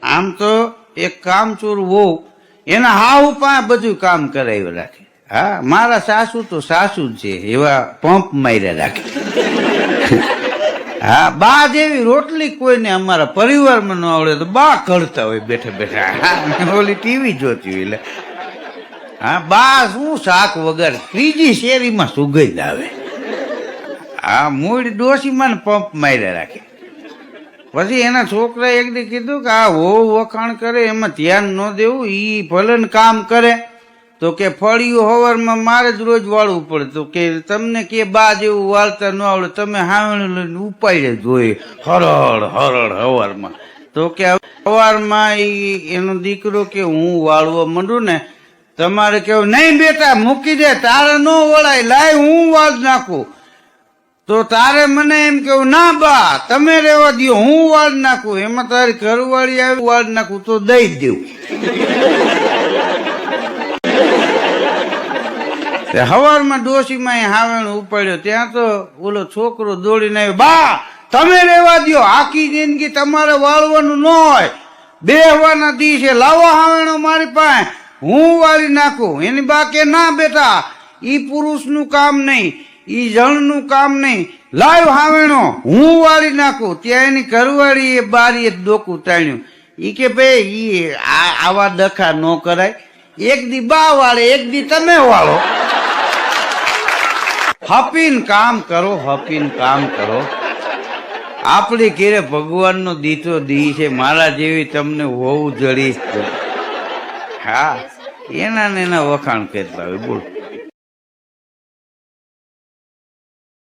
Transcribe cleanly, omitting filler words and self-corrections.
આમ તો એક કામચોર વહુ એના હાવ પાસે બધું કામ કરાવી રાખે. હા, મારા સાસુ તો સાસુ જ છે, એવા પંપ માર્યા રાખે. હા, બા જેવી રોટલી કોઈને અમારા પરિવારમાં ન આવડે તો બા કરતા હોય બેઠા બેઠા. ઓલી ટીવી જોતી હોય એટલે. હા, બા શું શાક વગર ત્રીજી શેરીમાં સુગંધ આવે. હા, મૂળ ડોશીમાં પંપ માર્યા રાખે. પછી એના છોકરાએ એક દી કીધું કે આ વહુ વખાણ કરે એમાં ધ્યાન ન દેવું, ઈ ભલે કામ કરે તો કે ફળિયું હવારમાં મારે જ રોજ વાળવું પડે. તો કે તમને કે બા જેવું વાળતા ન આવડે, તમે હાવણું લઈને ઉપાડે જોઈએ હરળ હરળ હવારમાં. તો કે સવારમાં એનો દીકરો કે હું વાળવા માંડું ને, તમારે કેવું નહીં બેટા મૂકી દે, તારે ન વળાય, લાય હું વાળ નાખું. તો તારે મને એમ કેવું ના બા તમે રહેવા દો, હું વાળ નાખું. એમાં તારી ઘરવાળી આવી વાળ નાખું તો દઈ જ દેવું. હવારમાં ડોશીમાં હાવેણું ઉપાડ્યો ત્યાં તો ઓલો છોકરો દોડીને આવ્યો, બા તમે રહેવા દો, આખી જિંદગી તમારે વાળવાનું ન હોય, બેહવાના દિવસે લાવો હાવેણો મારી પાસે, હું વાળી નાખું. એની બા કે ના બેટા ઈ પુરુષનું કામ નહીં, ઈ જણનું કામ નહીં, લાવ હાવેણો હું વાળી નાખું. ત્યાં એની ઘરવાળી એ બારીએ ડોકું તાણ્યું. ઈ કે ભાઈ ઈ આવા દખા ન કરાય, એક દી બા વાળે એક દી તમે વાળો. હપીન કામ કરો, હપીન કામ કરો. આપણી ઘેરે ભગવાનનો દીઠો દી છે, મારા જેવી તમને વહુ જડી. હા, એના ને એના વખાણ કરતા હોય. બોલ.